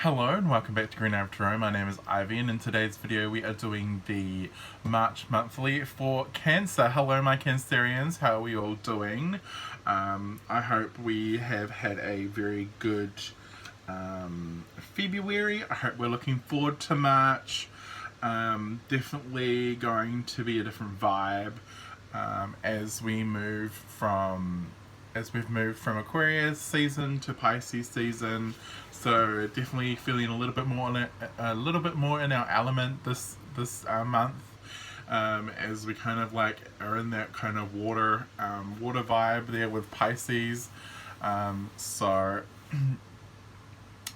Hello and welcome back to Green Avatar. My name is Ivy, and in today's video we are doing the March monthly for Cancer. Hello my Cancerians, how are we all doing? I hope we have had a very good February. I hope we're looking forward to March. Definitely going to be a different vibe as we've moved from Aquarius season to Pisces season. So definitely feeling a little bit more in our element this month, as we kind of like are in that kind of water vibe there with Pisces. So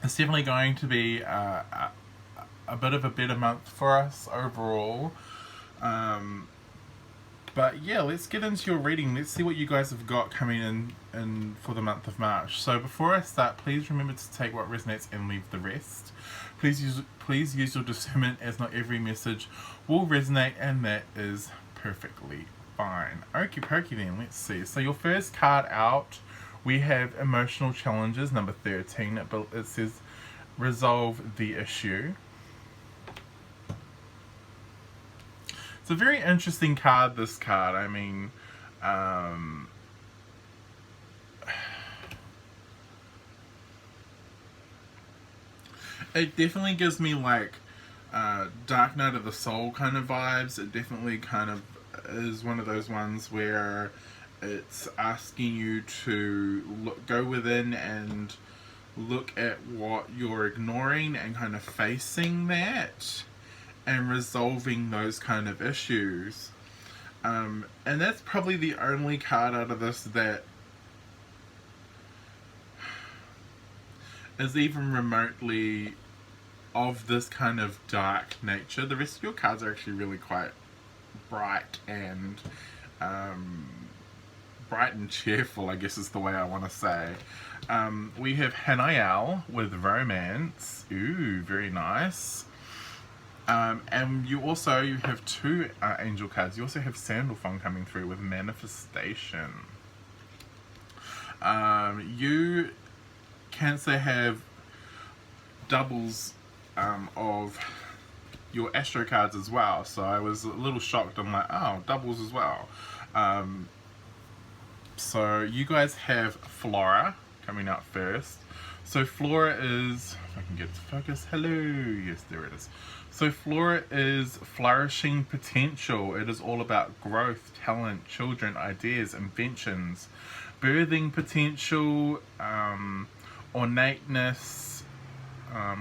it's definitely going to be a bit of a better month for us overall. But yeah, let's get into your reading. Let's see what you guys have got coming in for the month of March. So before I start, please remember to take what resonates and leave the rest. Please use your discernment, as not every message will resonate, and that is perfectly fine. Okie dokie then, let's see. So your first card out, we have Emotional Challenges, number 13. It says, resolve the issue. It's a very interesting card, this card. I mean, it definitely gives me like Dark Night of the Soul kind of vibes. It definitely kind of is one of those ones where it's asking you to go within and look at what you're ignoring and kind of facing that and resolving those kind of issues. And that's probably the only card out of this that is even remotely of this kind of dark nature. The rest of your cards are actually really quite bright and cheerful, I guess is the way I want to say. We have Hanayal with Romance. Ooh, very nice. And you have two angel cards. You also have Sandalphon coming through with Manifestation. You Cancer have doubles of your Astro cards as well. So I was a little shocked. I'm like, oh, doubles as well. So you guys have Flora coming out first. So Flora is, if I can get it to focus, hello, yes, there it is. So Flora is flourishing potential. It is all about growth, talent, children, ideas, inventions, birthing potential, ornateness,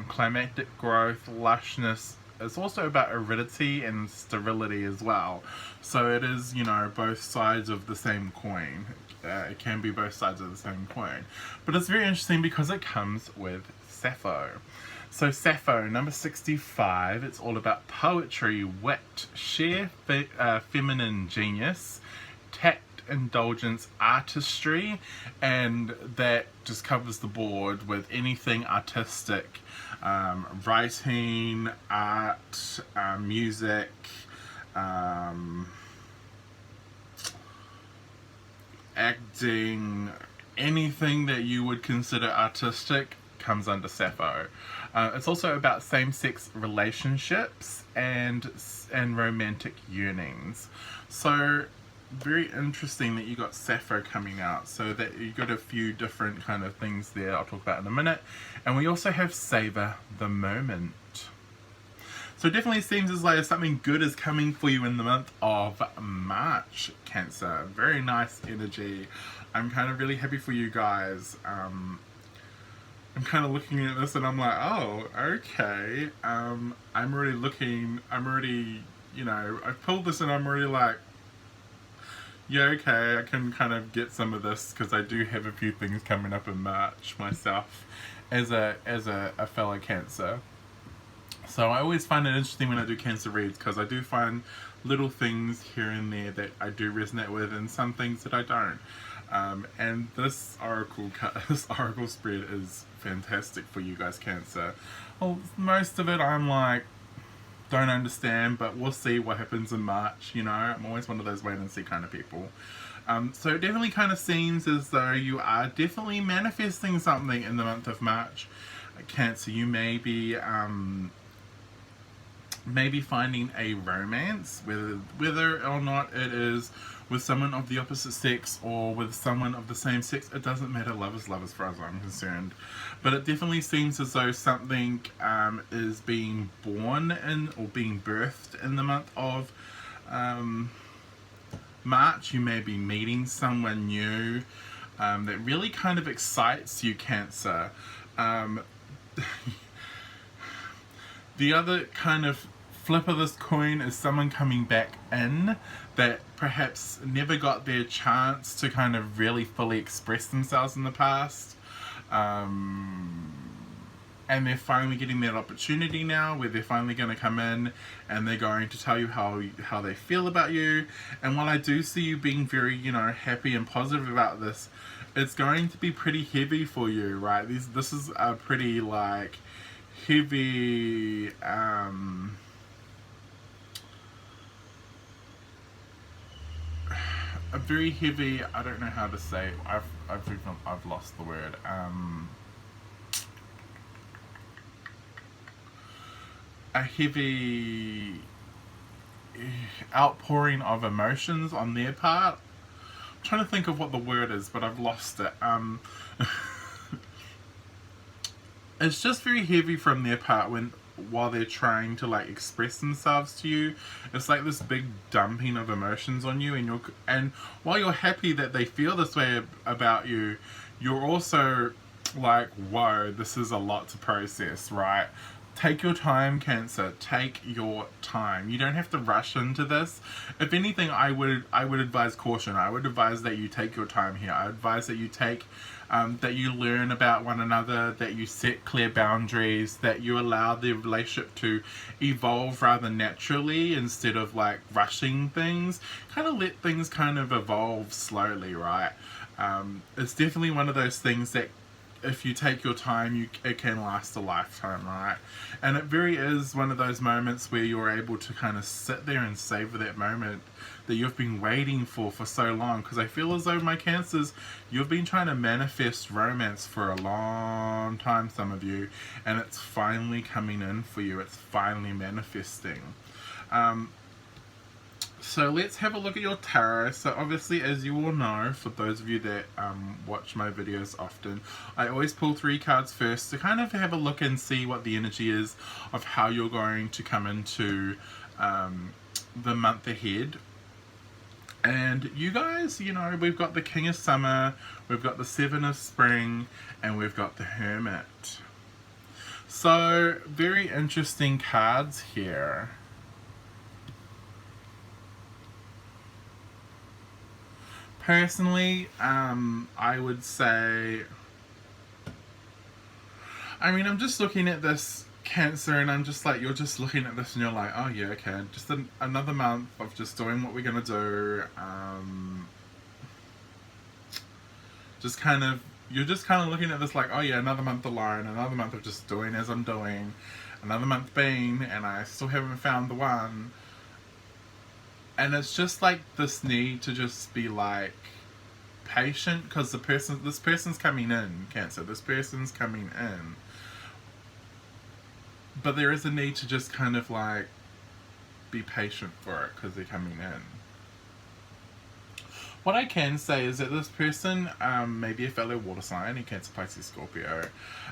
climactic growth, lushness. It's also about aridity and sterility as well. So it is, both sides of the same coin. It can be both sides of the same coin. But it's very interesting because it comes with Sappho. So Sappho, number 65, it's all about poetry, wit, sheer feminine genius, tact, indulgence, artistry, and that just covers the board with anything artistic. Writing, art, music, acting, anything that you would consider artistic comes under Sappho. It's also about same-sex relationships and romantic yearnings. So very interesting that you got Sappho coming out. So that you got a few different kind of things there I'll talk about in a minute. And we also have Savor the Moment. So it definitely seems as though something good is coming for you in the month of March, Cancer. Very nice energy. I'm kind of really happy for you guys. I'm kind of looking at this and I'm like, oh, okay. I've pulled this and I'm already like, yeah, okay, I can kind of get some of this because I do have a few things coming up in March myself as a fellow Cancer. So I always find it interesting when I do Cancer reads because I do find little things here and there that I do resonate with and some things that I don't. And this oracle spread is fantastic for you guys, Cancer. Well, most of it I'm like, don't understand, but we'll see what happens in March. I'm always one of those wait and see kind of people. So it definitely kind of seems as though you are definitely manifesting something in the month of March. Cancer, you may be maybe finding a romance, whether or not it is with someone of the opposite sex or with someone of the same sex. It doesn't matter. Love is love as far as I'm concerned. But it definitely seems as though something is being born in, or being birthed in the month of March. You may be meeting someone new that really kind of excites you, Cancer. The other kind of flip of this coin is someone coming back in that perhaps never got their chance to kind of really fully express themselves in the past. And they're finally getting that opportunity now where they're finally going to come in and they're going to tell you how they feel about you. And while I do see you being very, happy and positive about this, it's going to be pretty heavy for you, right? This is a pretty, like, heavy, a very heavy, I don't know how to say, I've lost the word, a heavy outpouring of emotions on their part. I'm trying to think of what the word is, but I've lost it. It's just very heavy from their part while they're trying to, like, express themselves to you. It's like this big dumping of emotions on you, and while you're happy that they feel this way about you, you're also like, whoa, this is a lot to process, right? Take your time, Cancer. Take your time. You don't have to rush into this. If anything, I would advise caution. I would advise that you take your time here. I advise that you take, that you learn about one another, that you set clear boundaries, that you allow the relationship to evolve rather naturally instead of, like, rushing things. Kind of let things kind of evolve slowly, right? It's definitely one of those things that if you take your time, it can last a lifetime, right? And it very is one of those moments where you're able to kind of sit there and savor that moment that you've been waiting for so long. Because I feel as though, my Cancers, you've been trying to manifest romance for a long time, some of you, and it's finally coming in for you. It's finally manifesting. So let's have a look at your tarot. So obviously, as you all know, for those of you that watch my videos often, I always pull 3 cards first to kind of have a look and see what the energy is of how you're going to come into the month ahead. And you guys, we've got the King of Summer, we've got the 7 of Spring, and we've got the Hermit. So, very interesting cards here. Personally, I would say, I'm just looking at this, Cancer, and I'm just like, you're just looking at this and you're like, oh yeah, okay, just another month of just doing what we're gonna do. You're just kind of looking at this like, oh yeah, another month alone, another month of just doing as I'm doing, another month been, and I still haven't found the one. And it's just like this need to just be, like, patient, because this person's coming in, Cancer. This person's coming in. But there is a need to just kind of, like, be patient for it, because they're coming in. What I can say is that this person may be a fellow water sign, in Cancer, Pisces, Scorpio.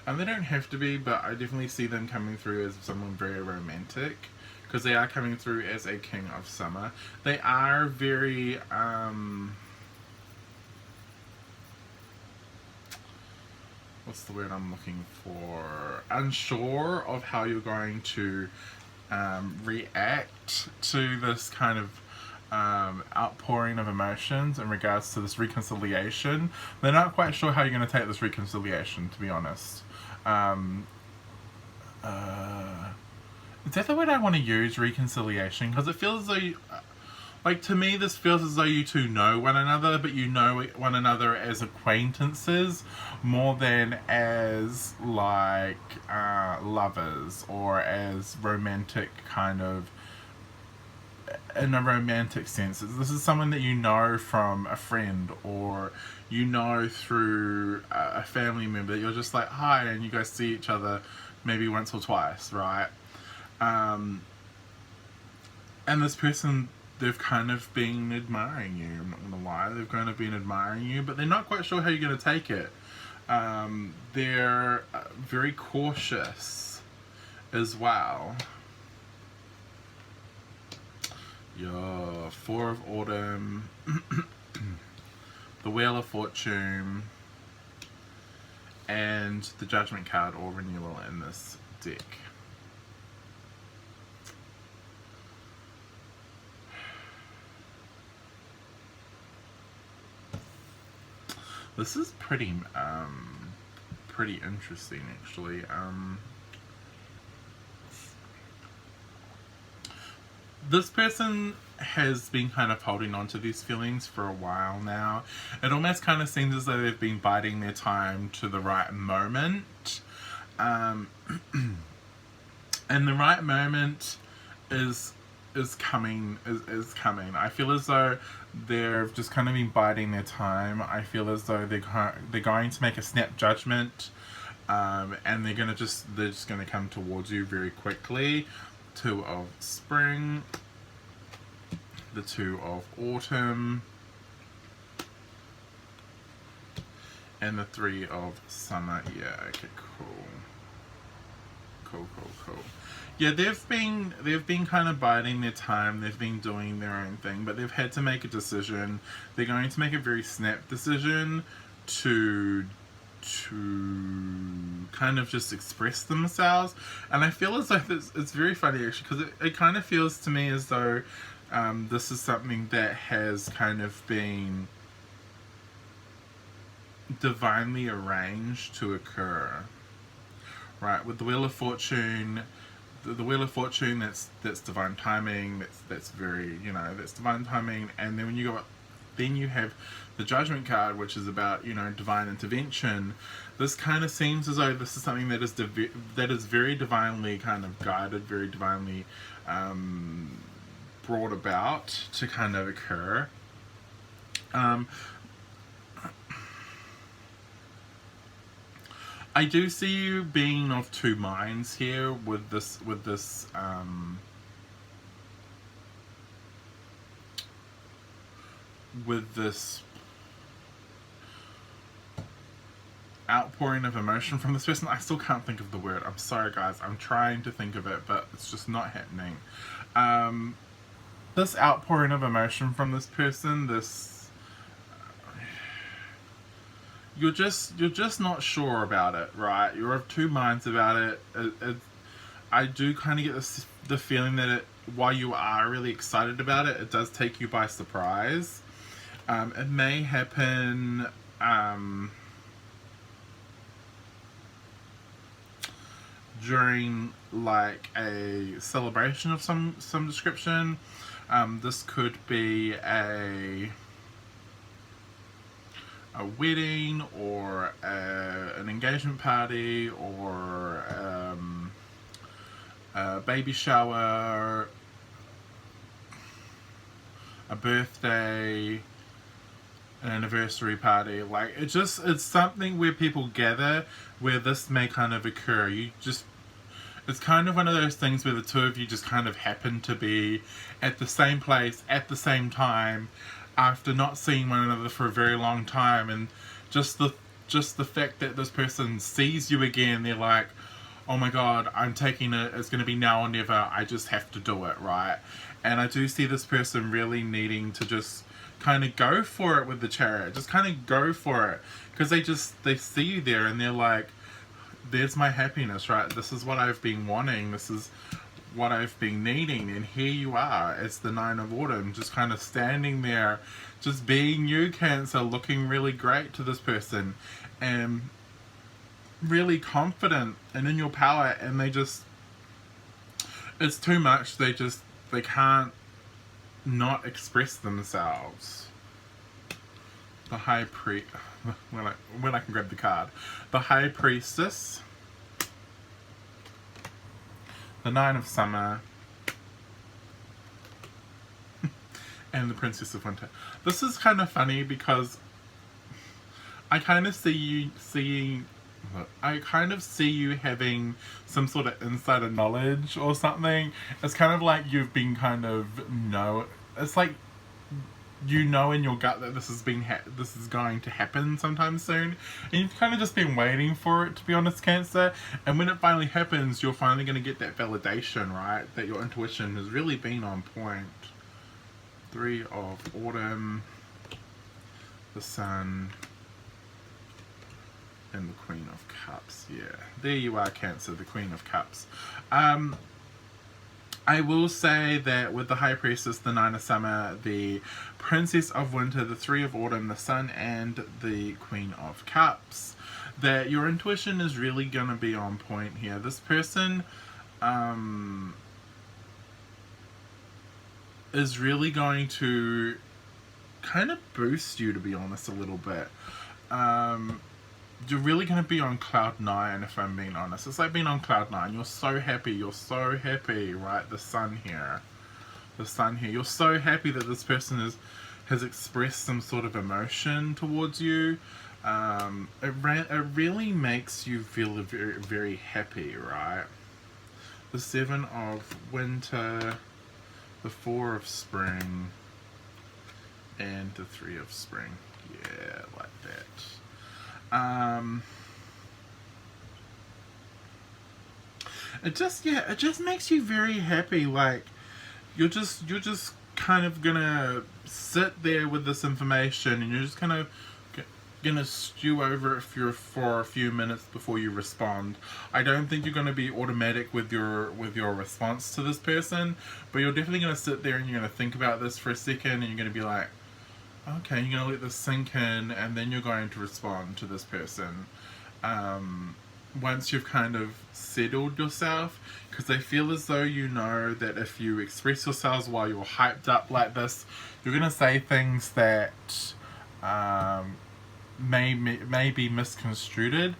They don't have to be, but I definitely see them coming through as someone very romantic, because they are coming through as a King of Summer. They are very, what's the word I'm looking for? Unsure of how you're going to react to this kind of outpouring of emotions in regards to this reconciliation. They're not quite sure how you're going to take this reconciliation, to be honest. Is that the word I want to use, reconciliation? Because it feels as though like, to me, this feels as though you two know one another, but you know one another as acquaintances more than as, like, lovers, or as romantic, kind of, in a romantic sense. This is someone that you know from a friend, or you know through a family member. You're just like, hi, and you guys see each other maybe once or twice, right? And this person, they've kind of been admiring you. I'm not gonna lie, they've kind of been admiring you, but they're not quite sure how you're gonna take it. They're very cautious as well. Yeah, Four of Autumn, the Wheel of Fortune, and the Judgment card, or Renewal, in this deck. This is pretty interesting, actually. This person has been kind of holding on to these feelings for a while now. It almost kind of seems as though they've been biding their time to the right moment. And the right moment is coming. I feel as though they've just kind of been biding their time. I feel as though they're going to make a snap judgment, and they're just gonna come towards you very quickly. Two of Spring, the Two of Autumn, and the Three of Summer. Yeah, okay, cool. Yeah, they've been kind of biding their time. They've been doing their own thing, but they've had to make a decision. They're going to make a very snap decision to kind of just express themselves. And I feel as though it's very funny, actually, because it kind of feels to me as though this is something that has kind of been divinely arranged to occur. Right, with the Wheel of Fortune, the Wheel of Fortune, that's divine timing. That's very, that's divine timing. And then then you have the Judgment card, which is about, divine intervention. This kind of seems as though this is something that is very divinely kind of guided, very divinely brought about to kind of occur. I do see you being of two minds here with this outpouring of emotion from this person. I still can't think of the word. I'm sorry, guys. I'm trying to think of it, but it's just not happening. This outpouring of emotion from this person, you're just not sure about it, right? You're of two minds about it. I do kind of get the feeling that while you are really excited about it, it does take you by surprise. It may happen during like a celebration of some description. This could be a wedding, or an engagement party, or a baby shower, a birthday, an anniversary party. Like, it's something where people gather where this may kind of occur. It's kind of one of those things where the two of you just kind of happen to be at the same place at the same time after not seeing one another for a very long time, and just the fact that this person sees you again, they're like, oh my god, I'm taking it, it's going to be now or never, I just have to do it, right? And I do see this person really needing to just kind of go for it with the Chariot, just kind of go for it, because they see you there and they're like, there's my happiness, right? This is what I've been wanting, this is what I've been needing, and here you are. It's the Nine of Autumn, just kind of standing there, just being you, Cancer, looking really great to this person, and really confident and in your power, and it's too much. They can't not express themselves. The High Priest, when I can grab the card, the High Priestess, the Nine of Summer, and the Princess of Winter. This is kind of funny because I kind of see you seeing. I kind of see you having some sort of insider knowledge or something. It's kind of like you've been kind of know. It's like you know in your gut that this is going to happen sometime soon, and you've kind of just been waiting for it, to be honest, Cancer. And when it finally happens, you're finally going to get that validation, right? That your intuition has really been on point. Three of Autumn, the Sun, and the Queen of Cups. Yeah, there you are, Cancer, the Queen of Cups. I will say that with the High Priestess, the Nine of Summer, the Princess of Winter, the Three of Autumn, the Sun, and the Queen of Cups, that your intuition is really going to be on point here. This person is really going to kind of boost you, to be honest, a little bit. You're really going to be on cloud 9, if I'm being honest. It's like being on cloud 9. You're so happy, right? The Sun here. The Sun here. You're so happy that this person has expressed some sort of emotion towards you. It really makes you feel very, very happy, right? The Seven of Winter, the Four of Spring, and the Three of Spring. Yeah, like that. It just makes you very happy. Like you're just kind of gonna sit there with this information, and you're just kind of gonna stew over it for a few minutes before you respond. I don't think you're gonna be automatic with your response to this person, but you're definitely gonna sit there and you're gonna think about this for a second, and you're gonna be like, okay, you're going to let this sink in, and then you're going to respond to this person. Once you've kind of settled yourself, because I feel as though you know that if you express yourselves while you're hyped up like this, you're going to say things that may be misconstrued,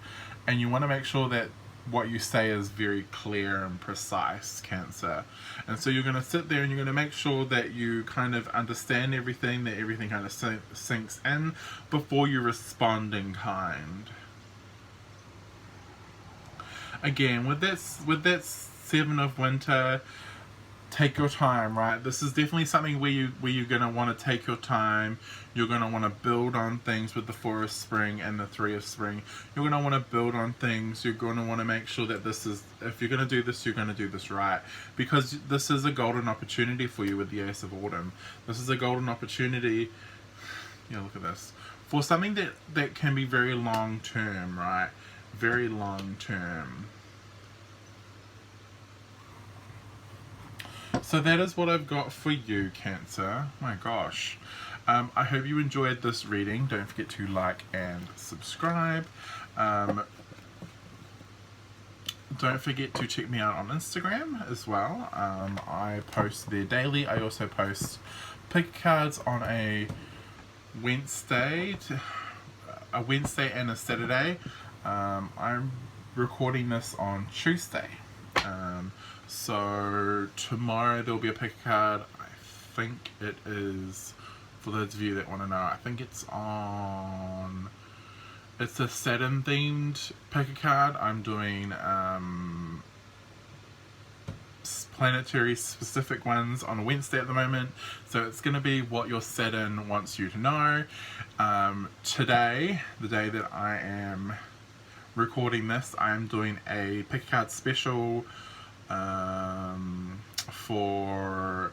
and you want to make sure that what you say is very clear and precise, Cancer. And so you're going to sit there and you're going to make sure that you kind of understand everything, that everything kind of sinks in before you respond in kind. Again, with that Seven of Winter, take your time, right? This is definitely something where you're going to want to take your time. You're going to want to build on things with the Four of Spring and the Three of Spring. You're going to want to build on things. You're going to want to make sure that this is, if you're going to do this, you're going to do this right. Because this is a golden opportunity for you with the Ace of Autumn. This is a golden opportunity, look at this, for something that can be very long term, right? Very long term. So that is what I've got for you, Cancer. My gosh. I hope you enjoyed this reading. Don't forget to like and subscribe. Don't forget to check me out on Instagram as well. I post there daily. I also post pick cards on a Wednesday and a Saturday. I'm recording this on Tuesday. So tomorrow there'll be a pick card. I think it is, for those of you that want to know, I think it's a Saturn themed pick a card. I'm doing planetary specific ones on a Wednesday at the moment, so it's going to be what your Saturn wants you to know. Today, the day that I am recording this, I am doing a pick a card special for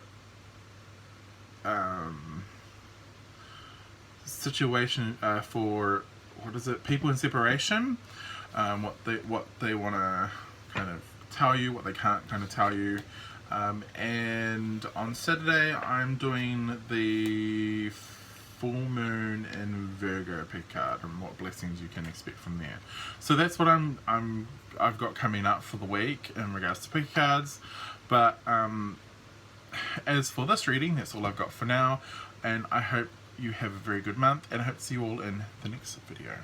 situation for people in separation, what they want to kind of tell you, what they can't kind of tell you, and on Saturday I'm doing the full moon in Virgo pick card and what blessings you can expect from there. So that's what I've got coming up for the week in regards to pick cards. But as for this reading, that's all I've got for now, and I hope you have a very good month, and I hope to see you all in the next video.